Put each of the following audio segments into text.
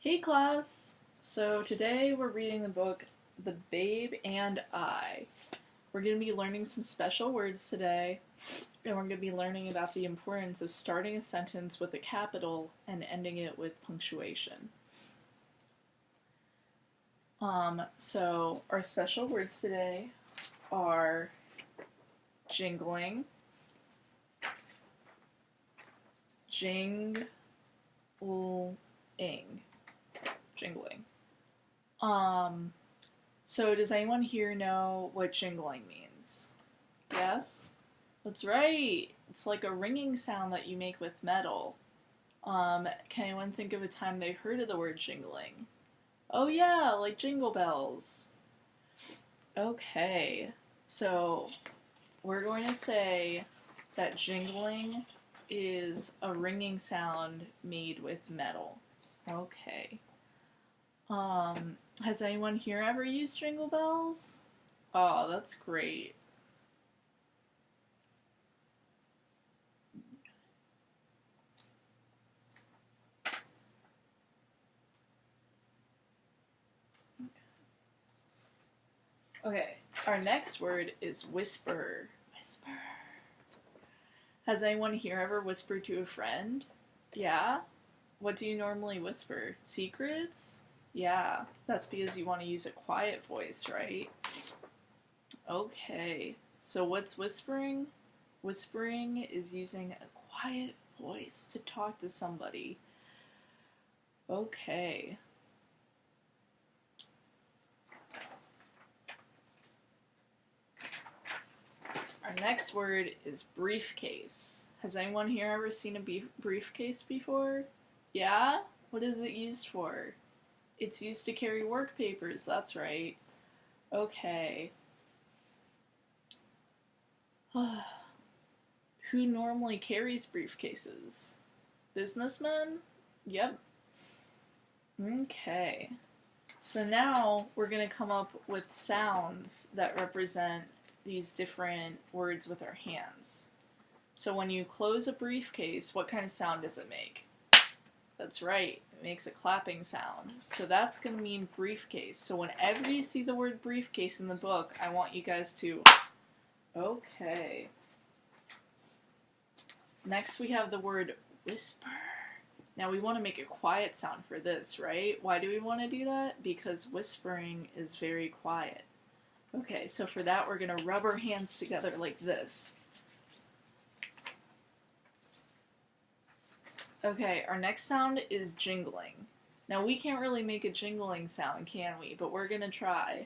Hey class! So today we're reading the book The Babe and I. We're going to be learning some special words today, and we're going to be learning about the importance of starting a sentence with a capital and ending it with punctuation. So our special words today are jingling, jingling. Jingling. So does anyone here know what jingling means? Yes? That's right! It's like a ringing sound that you make with metal. Can anyone think of a time they heard of the word jingling? Oh yeah, like jingle bells. Okay, so we're going to say that jingling is a ringing sound made with metal. Okay. Has anyone here ever used jingle bells? Oh, that's great. Okay, our next word is whisper. Whisper. Has anyone here ever whispered to a friend? Yeah? What do you normally whisper? Secrets? Yeah, that's because you want to use a quiet voice, right? Okay, so what's whispering? Whispering is using a quiet voice to talk to somebody. Okay. Our next word is briefcase. Has anyone here ever seen a briefcase before? Yeah? What is it used for? It's used to carry work papers, that's right. Okay. Who normally carries briefcases? Businessmen? Yep. Okay. So now we're going to come up with sounds that represent these different words with our hands. So when you close a briefcase, what kind of sound does it make? That's right, it makes a clapping sound. So that's going to mean briefcase. So whenever you see the word briefcase in the book, I want you guys to... Okay. Next we have the word whisper. Now we want to make a quiet sound for this, right? Why do we want to do that? Because whispering is very quiet. Okay, so for that we're going to rub our hands together like this. Okay, our next sound is jingling. Now we can't really make a jingling sound, can we? But we're going to try.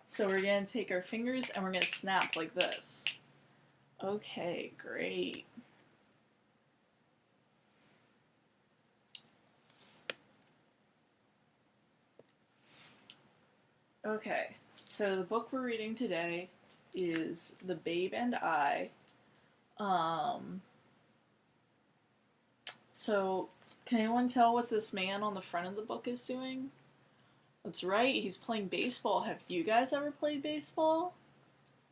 So we're going to take our fingers and we're going to snap like this. Okay, great. Okay, so the book we're reading today is The Babe and I. So can anyone tell what this man on the front of the book is doing? That's right, he's playing baseball. Have you guys ever played baseball?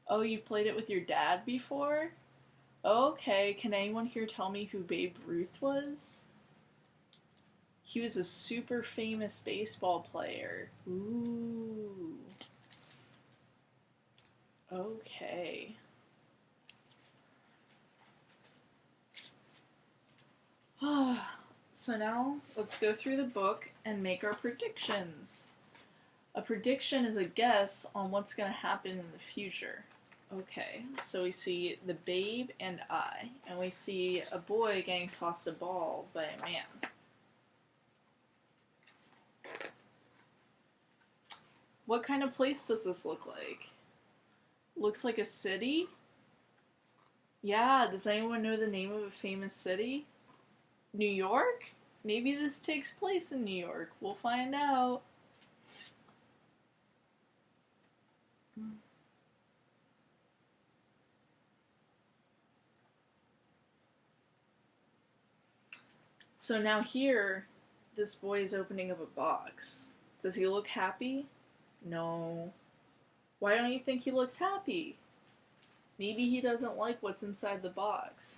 Oh, you've played it with your dad before? Okay, can anyone here tell me who Babe Ruth was? He was a super famous baseball player. Ooh. Okay. So now, let's go through the book and make our predictions. A prediction is a guess on what's going to happen in the future. Okay, so we see the Babe and I, and we see a boy getting tossed a ball by a man. What kind of place does this look like? Looks like a city? Yeah, does anyone know the name of a famous city? New York? Maybe this takes place in New York. We'll find out. So now here, this boy is opening up a box. Does he look happy? No. Why don't you think he looks happy? Maybe he doesn't like what's inside the box.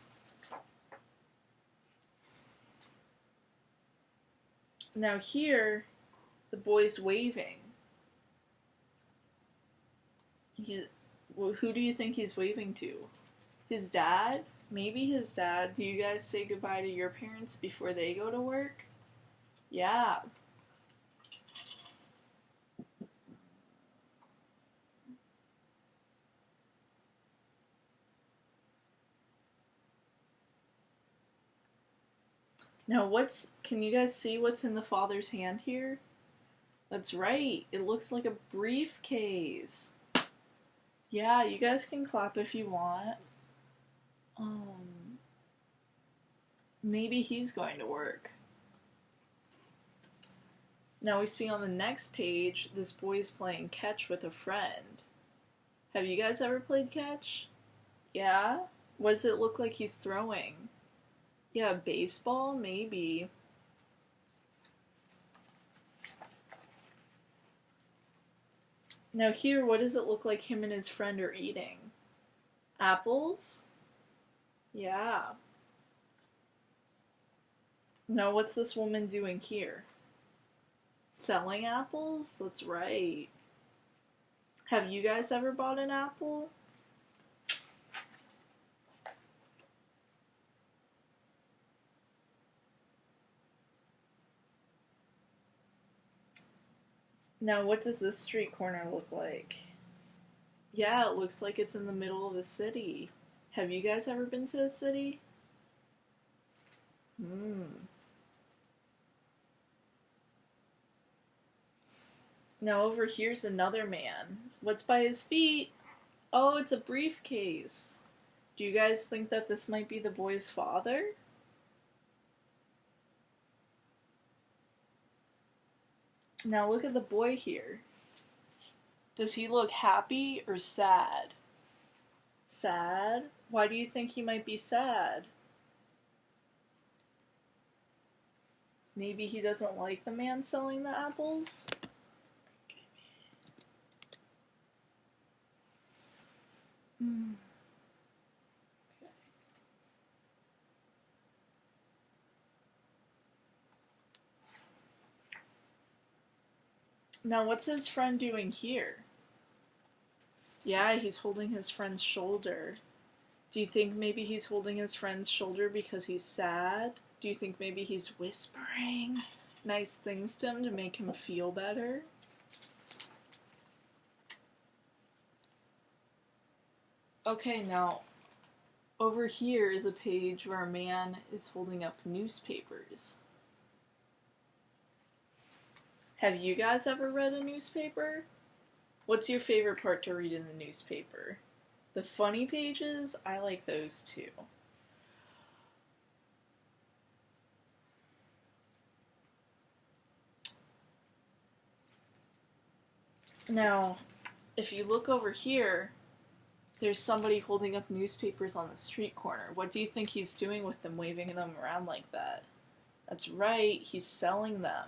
Now here, the boy's waving. Well, who do you think he's waving to? His dad? Maybe his dad. Do you guys say goodbye to your parents before they go to work? Yeah. Now can you guys see what's in the father's hand here? That's right, it looks like a briefcase. Yeah, you guys can clap if you want. Maybe he's going to work. Now we see on the next page, this boy's playing catch with a friend. Have you guys ever played catch? Yeah? What does it look like he's throwing? Yeah, baseball? Maybe. Now here, what does it look like him and his friend are eating? Apples? Yeah. Now what's this woman doing here? Selling apples? That's right. Have you guys ever bought an apple? Now what does this street corner look like? Yeah, it looks like it's in the middle of a city. Have you guys ever been to the city? Now over here's another man. What's by his feet? Oh, it's a briefcase. Do you guys think that this might be the boy's father? Now look at the boy here. Does he look happy or sad? Sad? Why do you think he might be sad? Maybe he doesn't like the man selling the apples? Okay. Now what's his friend doing here? Yeah, he's holding his friend's shoulder. Do you think maybe he's holding his friend's shoulder because he's sad? Do you think maybe he's whispering nice things to him to make him feel better? Okay, now over here is a page where a man is holding up newspapers. Have you guys ever read a newspaper? What's your favorite part to read in the newspaper? The funny pages? I like those too. Now, if you look over here, there's somebody holding up newspapers on the street corner. What do you think he's doing with them, waving them around like that? That's right, he's selling them.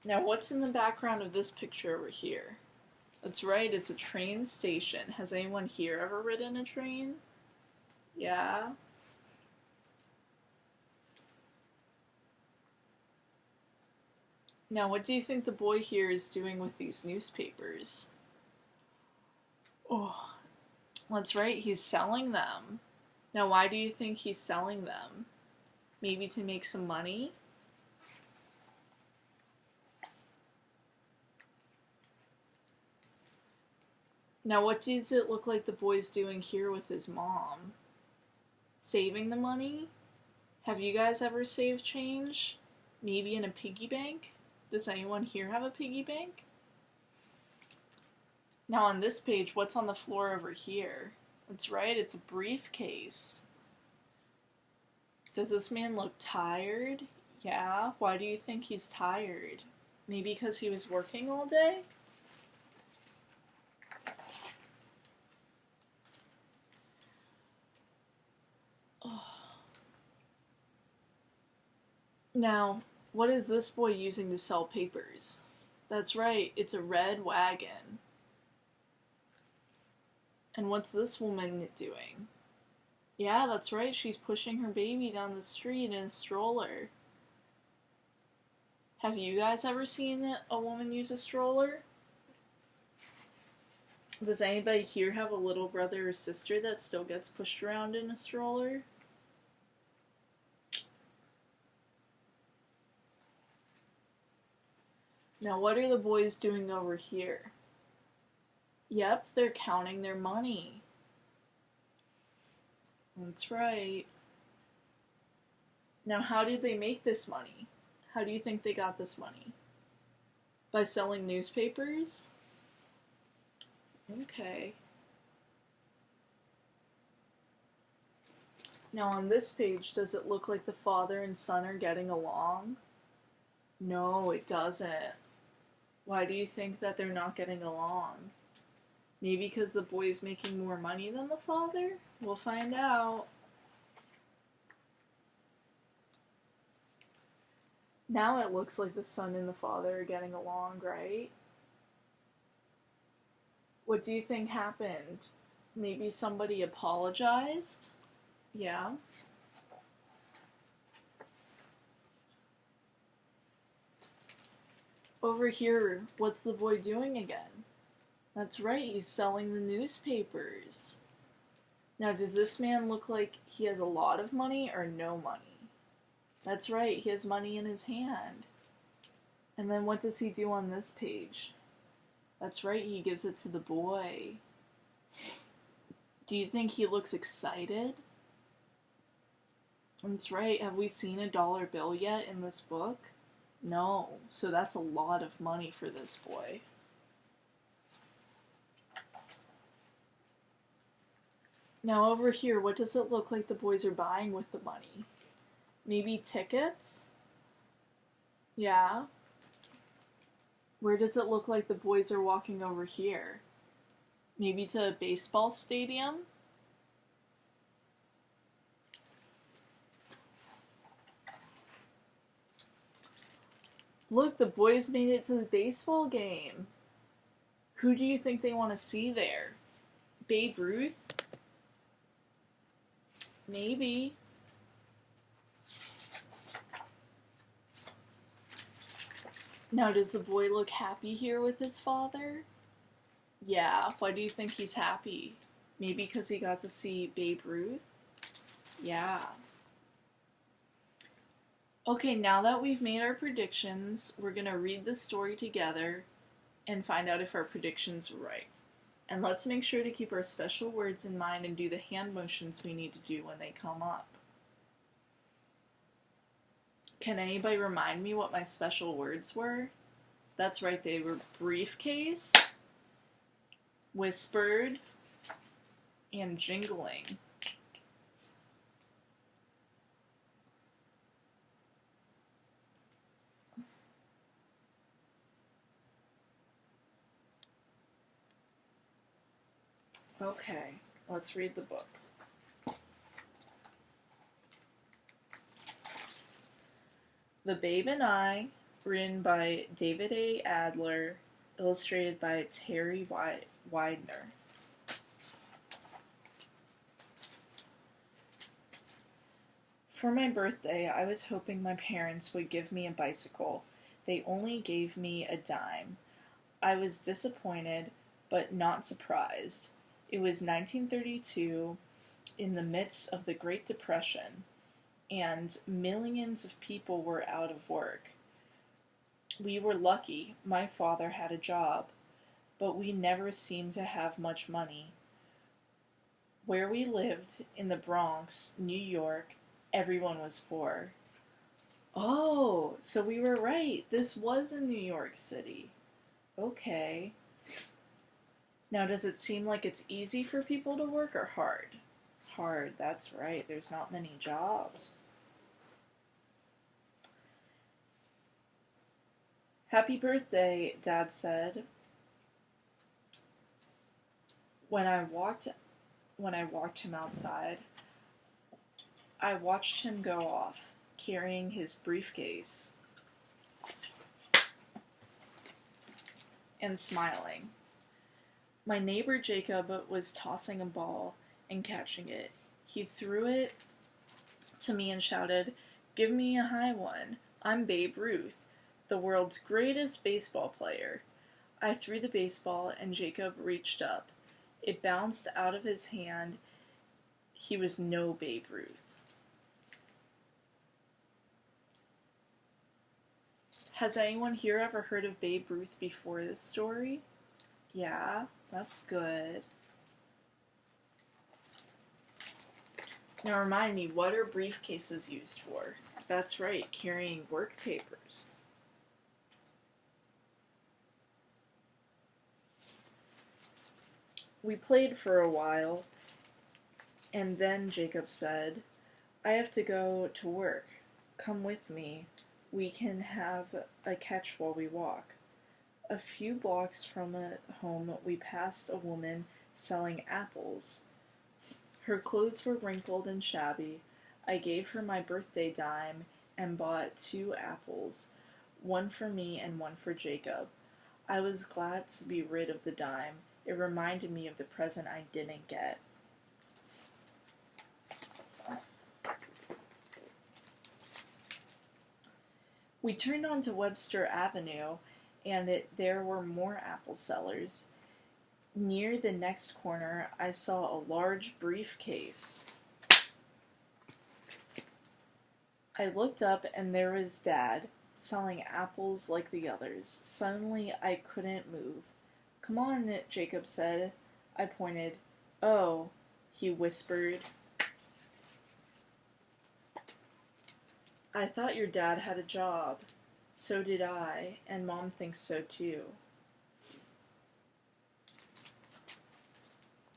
Now, what's in the background of this picture over here? That's right, it's a train station. Has anyone here ever ridden a train? Yeah? Now, what do you think the boy here is doing with these newspapers? Oh, that's right, he's selling them. Now, why do you think he's selling them? Maybe to make some money? Now, what does it look like the boy's doing here with his mom? Saving the money? Have you guys ever saved change? Maybe in a piggy bank? Does anyone here have a piggy bank? Now on this page, what's on the floor over here? That's right, it's a briefcase. Does this man look tired? Yeah, why do you think he's tired? Maybe because he was working all day? Now, what is this boy using to sell papers? That's right, it's a red wagon. And what's this woman doing? Yeah, that's right, she's pushing her baby down the street in a stroller. Have you guys ever seen a woman use a stroller? Does anybody here have a little brother or sister that still gets pushed around in a stroller? Now, what are the boys doing over here? Yep, they're counting their money. That's right. Now, how did they make this money? How do you think they got this money? By selling newspapers? Okay. Now, on this page, does it look like the father and son are getting along? No, it doesn't. Why do you think that they're not getting along? Maybe because the boy's making more money than the father? We'll find out. Now it looks like the son and the father are getting along, right? What do you think happened? Maybe somebody apologized? Yeah. Over here, what's the boy doing again? That's right, he's selling the newspapers. Now, does this man look like he has a lot of money or no money? That's right, he has money in his hand. And then what does he do on this page? That's right, he gives it to the boy. Do you think he looks excited? That's right, have we seen a dollar bill yet in this book? No, so that's a lot of money for this boy. Now over here, what does it look like the boys are buying with the money? Maybe tickets? Yeah. Where does it look like the boys are walking over here? Maybe to a baseball stadium? Look, the boys made it to the baseball game. Who do you think they want to see there? Babe Ruth? Maybe. Now, does the boy look happy here with his father? Yeah, why do you think he's happy? Maybe because he got to see Babe Ruth? Yeah. Okay, now that we've made our predictions, we're going to read the story together and find out if our predictions were right. And let's make sure to keep our special words in mind and do the hand motions we need to do when they come up. Can anybody remind me what my special words were? That's right, they were briefcase, whispered, and jingling. Okay, let's read the book. The Babe and I, written by David A. Adler, illustrated by Terry Widener. For my birthday, I was hoping my parents would give me a bicycle. They only gave me a dime. I was disappointed, but not surprised. It was 1932, in the midst of the Great Depression, and millions of people were out of work. We were lucky. My father had a job, but we never seemed to have much money. Where we lived, in the Bronx, New York, everyone was poor. Oh, so we were right. This was in New York City. Okay. Now, does it seem like it's easy for people to work or hard? Hard, that's right. There's not many jobs. Happy birthday, Dad said. When I walked him outside, I watched him go off, carrying his briefcase and smiling. My neighbor Jacob was tossing a ball and catching it. He threw it to me and shouted, "Give me a high one. I'm Babe Ruth, the world's greatest baseball player." I threw the baseball and Jacob reached up. It bounced out of his hand. He was no Babe Ruth. Has anyone here ever heard of Babe Ruth before this story? Yeah, that's good. Now remind me, what are briefcases used for? That's right, carrying work papers. We played for a while, and then Jacob said, "I have to go to work. Come with me. We can have a catch while we walk." A few blocks from home, we passed a woman selling apples. Her clothes were wrinkled and shabby. I gave her my birthday dime and bought 2 apples, one for me and one for Jacob. I was glad to be rid of the dime. It reminded me of the present I didn't get. We turned onto Webster Avenue, and there were more apple sellers. Near the next corner, I saw a large briefcase. I looked up, and there was Dad, selling apples like the others. Suddenly, I couldn't move. "Come on," Jacob said. I pointed. "Oh," he whispered. "I thought your dad had a job." "So did I, and Mom thinks so too."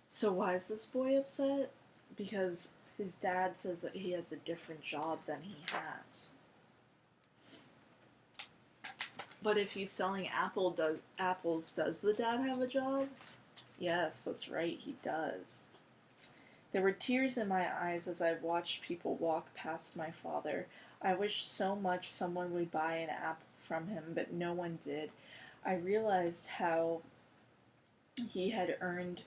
So why is this boy upset? Because his dad says that he has a different job than he has. But if he's selling apples, does the dad have a job? Yes, that's right, he does. There were tears in my eyes as I watched people walk past my father. I wished so much someone would buy an apple from him, but no one did. I realized how he had earned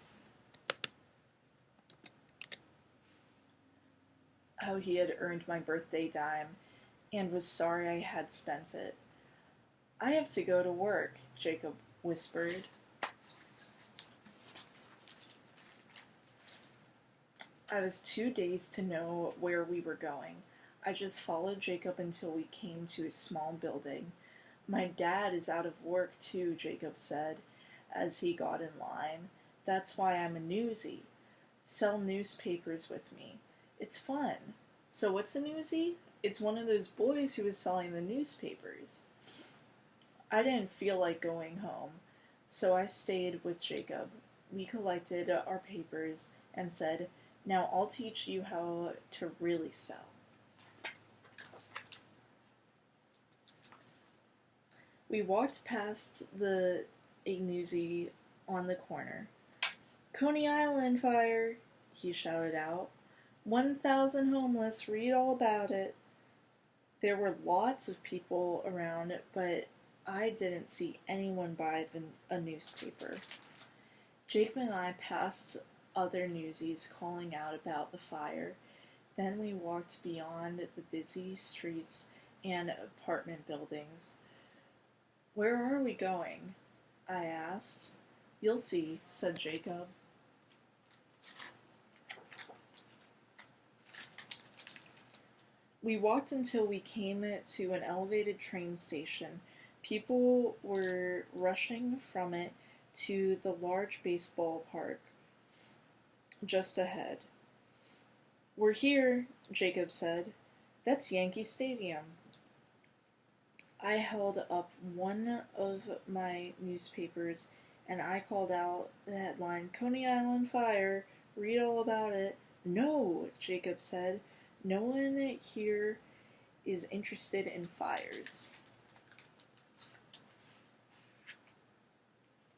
my birthday dime, and was sorry I had spent it. "I have to go to work," Jacob whispered. I was too dazed to know where we were going. I just followed Jacob until we came to a small building. "My dad is out of work too," Jacob said, as he got in line. "That's why I'm a newsie. Sell newspapers with me. It's fun." "So what's a newsie?" "It's one of those boys who was selling the newspapers." I didn't feel like going home, so I stayed with Jacob. We collected our papers and said, "Now I'll teach you how to really sell." We walked past a newsie on the corner. "Coney Island fire," he shouted out. 1,000 homeless, read all about it." There were lots of people around, but I didn't see anyone buy a newspaper. Jacob and I passed other newsies calling out about the fire. Then we walked beyond the busy streets and apartment buildings. "Where are we going?" I asked. "You'll see," said Jacob. We walked until we came to an elevated train station. People were rushing from it to the large baseball park just ahead. "We're here," Jacob said. "That's Yankee Stadium." I held up one of my newspapers and I called out the headline, "Coney Island fire, read all about it." "No," Jacob said. "No one here is interested in fires."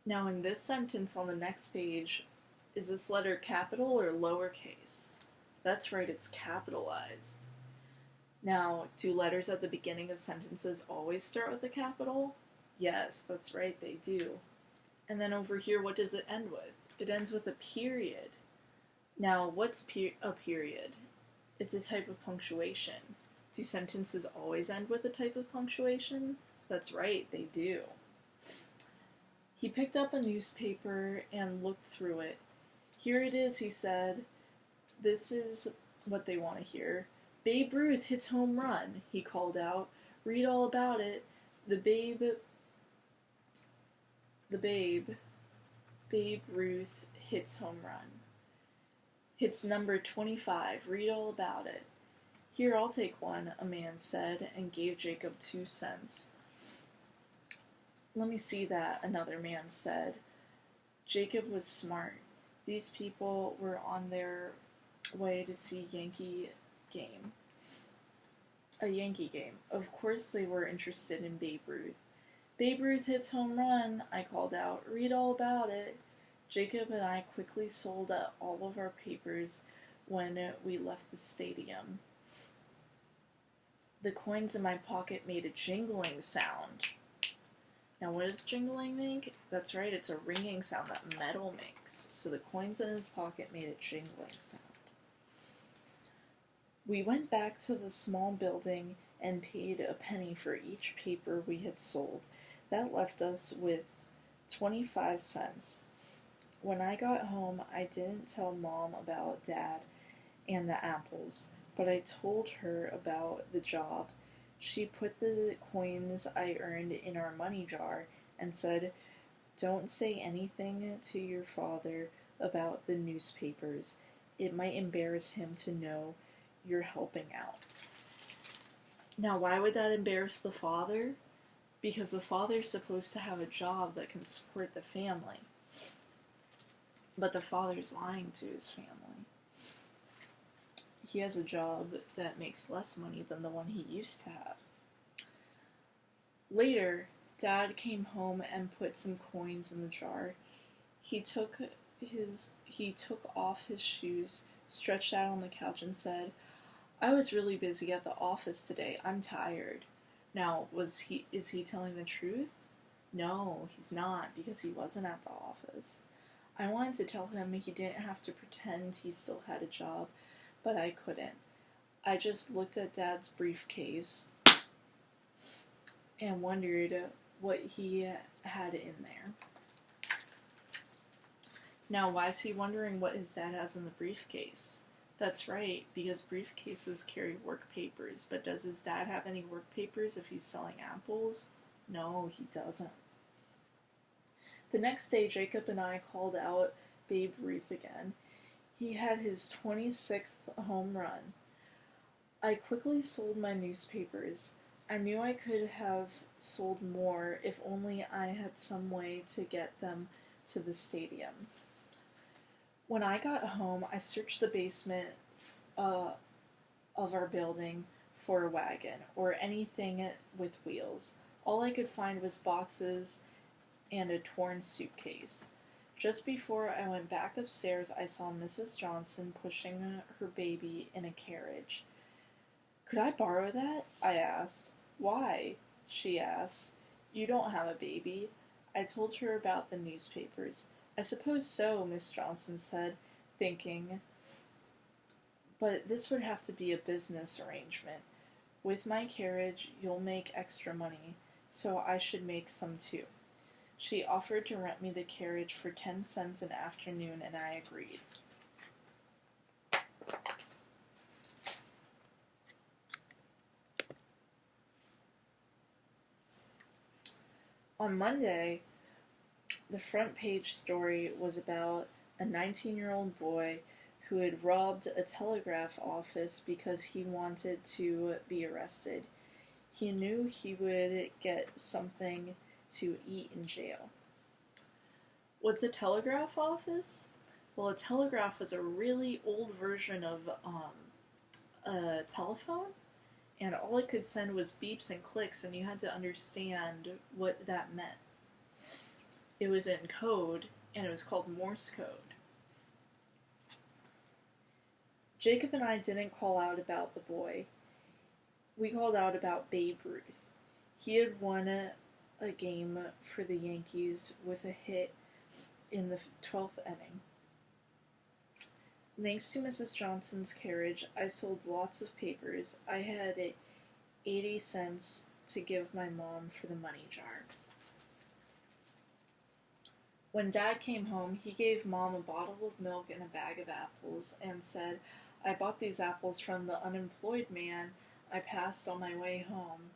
Now in this sentence on the next page, is this letter capital or lowercase? That's right, it's capitalized. Now, do letters at the beginning of sentences always start with a capital? Yes, that's right, they do. And then over here, what does it end with? It ends with a period. Now, what's a period? It's a type of punctuation. Do sentences always end with a type of punctuation? That's right, they do. He picked up a newspaper and looked through it. Here it is, he said. This is what they want to hear. Babe Ruth hits home run, he called out. Read all about it. Babe Ruth hits home run. Hits number 25. Read all about it. Here, I'll take one, a man said, and gave Jacob 2 cents. Let me see that, another man said. Jacob was smart. These people were on their way to see a Yankee game. Of course they were interested in Babe Ruth. Babe Ruth hits home run, I called out. Read all about it. Jacob and I quickly sold all of our papers when we left the stadium. The coins in my pocket made a jingling sound. Now, what does jingling make? That's right, it's a ringing sound that metal makes. So the coins in his pocket made a jingling sound. We went back to the small building and paid a penny for each paper we had sold. That left us with 25 cents. When I got home, I didn't tell Mom about Dad and the apples, but I told her about the job. She put the coins I earned in our money jar and said, "Don't say anything to your father about the newspapers. It might embarrass him to know you're helping out." Now, why would that embarrass the father? Because the father's supposed to have a job that can support the family. But the father's lying to his family. He has a job that makes less money than the one he used to have. Later, Dad came home and put some coins in the jar. He took off his shoes, stretched out on the couch, and said, "I was really busy at the office today. I'm tired." Now, is he telling the truth? No, he's not, because he wasn't at the office. I wanted to tell him he didn't have to pretend he still had a job, but I couldn't. I just looked at Dad's briefcase and wondered what he had in there. Now, why is he wondering what his dad has in the briefcase? That's right, because briefcases carry work papers, but does his dad have any work papers if he's selling apples? No, he doesn't. The next day, Jacob and I called out Babe Ruth again. He had his 26th home run. I quickly sold my newspapers. I knew I could have sold more if only I had some way to get them to the stadium. When I got home, I searched the basement of our building for a wagon or anything with wheels. All I could find was boxes and a torn suitcase. Just before I went back upstairs, I saw Mrs. Johnson pushing her baby in a carriage. "Could I borrow that?" I asked. "Why?" she asked. "You don't have a baby." I told her about the newspapers. "I suppose so," Miss Johnson said, thinking. "But this would have to be a business arrangement. With my carriage, you'll make extra money, so I should make some too." She offered to rent me the carriage for 10 cents an afternoon, and I agreed. On Monday, the front page story was about a 19-year-old boy who had robbed a telegraph office because he wanted to be arrested. He knew he would get something to eat in jail. What's a telegraph office? Well, a telegraph was a really old version of a telephone, and all it could send was beeps and clicks, and you had to understand what that meant. It was in code, and it was called Morse code. Jacob and I didn't call out about the boy. We called out about Babe Ruth. He had won a game for the Yankees with a hit in the 12th inning. Thanks to Mrs. Johnson's carriage, I sold lots of papers. I had 80 cents to give my mom for the money jar. When Dad came home, he gave Mom a bottle of milk and a bag of apples and said, "I bought these apples from the unemployed man I passed on my way home."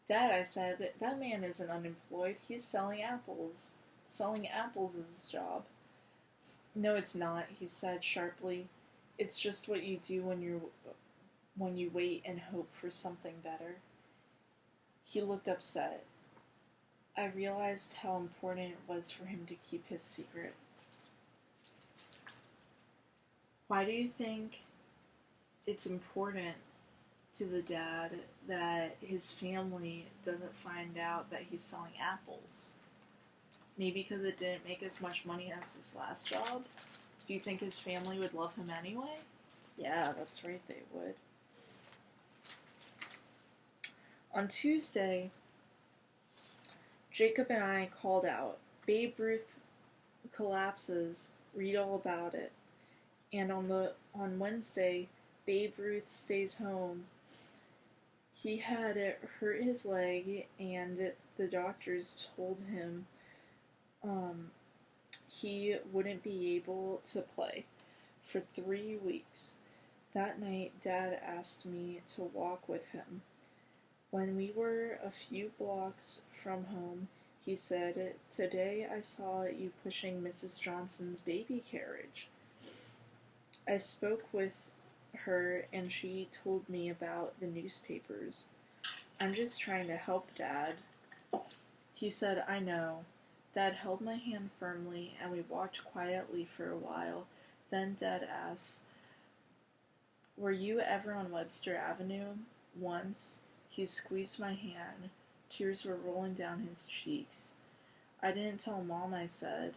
"Dad," I said, "that man isn't unemployed. He's selling apples. Selling apples is his job." "No, it's not," he said sharply. "It's just what you do when you wait and hope for something better." He looked upset. I realized how important it was for him to keep his secret. Why do you think it's important to the dad that his family doesn't find out that he's selling apples? Maybe because it didn't make as much money as his last job? Do you think his family would love him anyway? Yeah, that's right, they would. On Tuesday, Jacob and I called out, "Babe Ruth collapses, read all about it." And on Wednesday, Babe Ruth stays home. He had hurt his leg, and the doctors told him he wouldn't be able to play for 3 weeks. That night, Dad asked me to walk with him. When we were a few blocks from home, he said, "Today I saw you pushing Mrs. Johnson's baby carriage." I spoke with her and she told me about the newspapers. "I'm just trying to help, Dad." He said, "I know." Dad held my hand firmly and we walked quietly for a while. Then Dad asked, "Were you ever on Webster Avenue?" "Once." He squeezed my hand. Tears were rolling down his cheeks. "I didn't tell Mom," I said.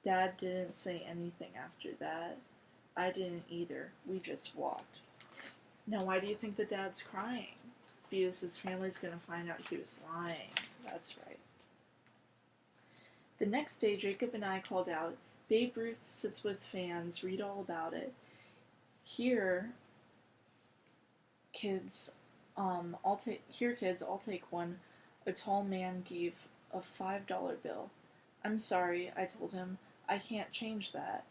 Dad didn't say anything after that. I didn't either. We just walked. Now, why do you think the dad's crying? Because his family's gonna find out he was lying. That's right. The next day, Jacob and I called out, "Babe Ruth sits with fans, read all about it." Here, kids, I'll take one." A tall man gave a $5 bill. "I'm sorry," I told him. "I can't change that."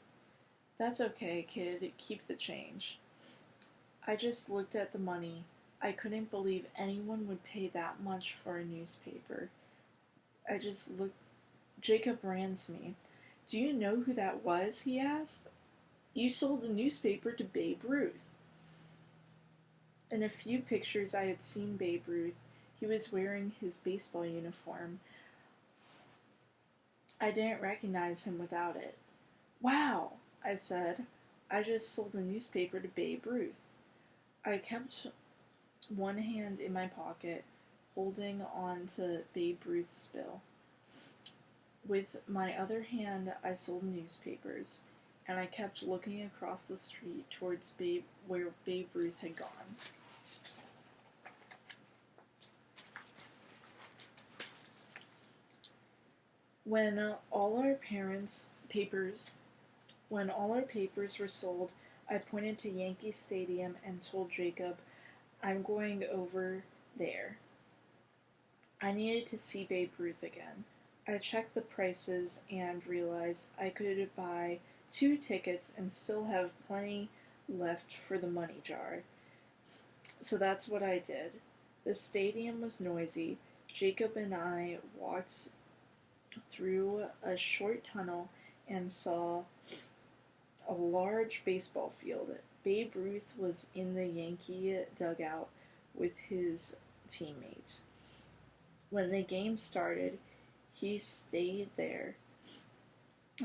"That's okay, kid. Keep the change." I just looked at the money. I couldn't believe anyone would pay that much for a newspaper. I just looked. Jacob ran to me. "Do you know who that was?" he asked. "You sold the newspaper to Babe Ruth." In a few pictures I had seen Babe Ruth. He was wearing his baseball uniform. I didn't recognize him without it. "Wow," I said. "I just sold the newspaper to Babe Ruth." I kept one hand in my pocket, holding on to Babe Ruth's bill. With my other hand, I sold newspapers, and I kept looking across the street towards where Babe Ruth had gone. When all our papers were sold, I pointed to Yankee Stadium and told Jacob, "I'm going over there." I needed to see Babe Ruth again. I checked the prices and realized I could buy 2 tickets and still have plenty left for the money jar. So that's what I did. The stadium was noisy. Jacob and I walked through a short tunnel and saw a large baseball field. Babe Ruth was in the Yankee dugout with his teammates. When the game started, he stayed there.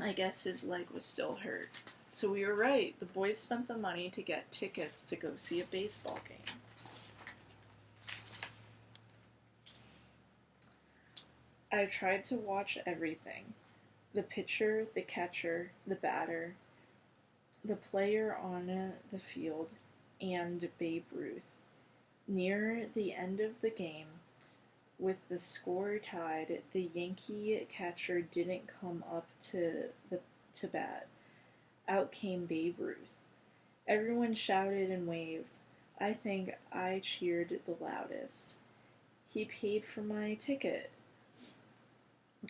I guess his leg was still hurt. So we were right. The boys spent the money to get tickets to go see a baseball game. I tried to watch everything. The pitcher, the catcher, the batter, the player on the field, and Babe Ruth. Near the end of the game, With the score tied, the Yankee catcher didn't come up to bat. Out came Babe Ruth. Everyone shouted and waved. I think I cheered the loudest. He paid for my ticket,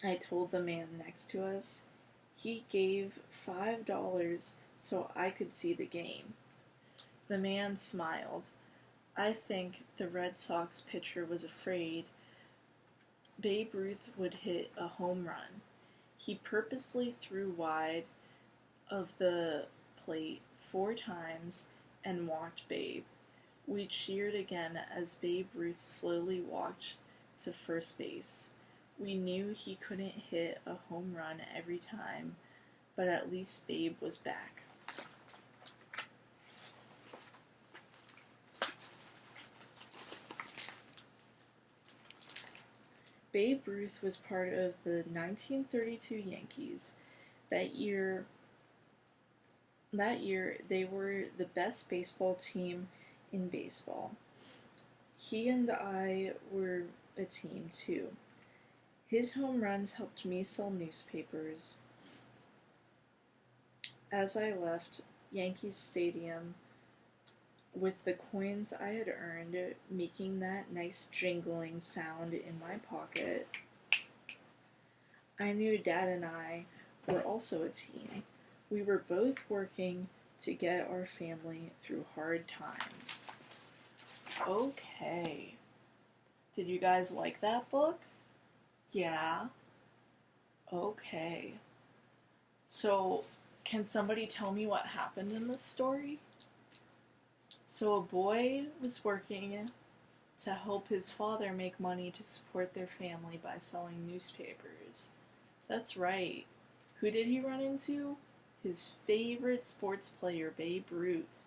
I told the man next to us. He gave $5 so I could see the game. The man smiled. I think the Red Sox pitcher was afraid Babe Ruth would hit a home run. He purposely threw wide of the plate 4 times and walked Babe. We cheered again as Babe Ruth slowly walked to first base. We knew he couldn't hit a home run every time, but at least Babe was back. Babe Ruth was part of the 1932 Yankees. That year, they were the best baseball team in baseball. He and I were a team too. His home runs helped me sell newspapers. As I left Yankee Stadium with the coins I had earned making that nice jingling sound in my pocket, I knew Dad and I were also a team. We were both working to get our family through hard times. Okay. Did you guys like that book? Yeah. Okay. So, can somebody tell me what happened in this story? So a boy was working to help his father make money to support their family by selling newspapers. That's right. Who did he run into? His favorite sports player, Babe Ruth.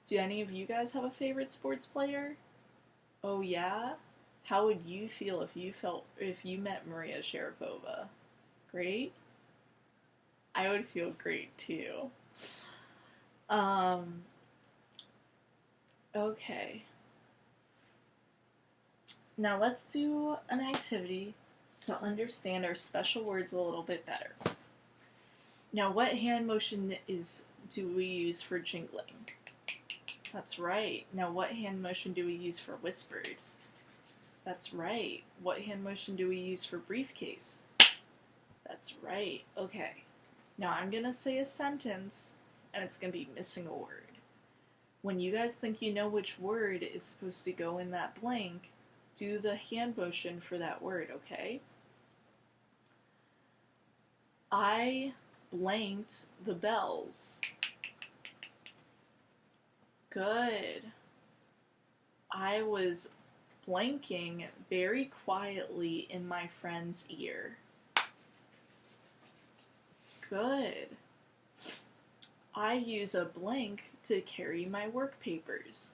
Do any of you guys have a favorite sports player? Oh yeah? How would you feel if you met Maria Sharapova? Great? I would feel great too. Okay. Now let's do an activity to understand our special words a little bit better. Now what hand motion do we use for jingling? That's right. Now what hand motion do we use for whispered? That's right. What hand motion do we use for briefcase? That's right. Okay. Now I'm going to say a sentence, and it's going to be missing a word. When you guys think you know which word is supposed to go in that blank, do the hand motion for that word, okay? I blanked the bells. Good. I was blanking very quietly in my friend's ear. Good. I use a blank to carry my work papers.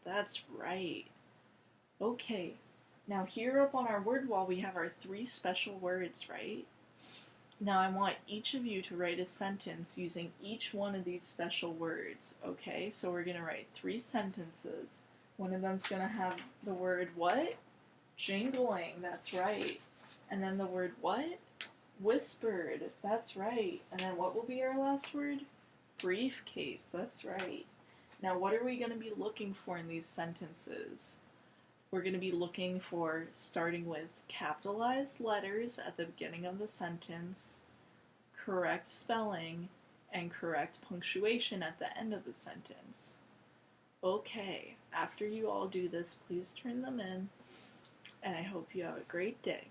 That's right. Okay, now here up on our word wall we have our 3 special words, right? Now I want each of you to write a sentence using each one of these special words, okay? So we're going to write 3 sentences. One of them's going to have the word what? Jingling, that's right. And then the word what? Whispered, that's right. And then what will be our last word? Briefcase, that's right. Now what are we going to be looking for in these sentences? We're going to be looking for starting with capitalized letters at the beginning of the sentence, correct spelling, and correct punctuation at the end of the sentence. Okay, after you all do this, please turn them in, and I hope you have a great day.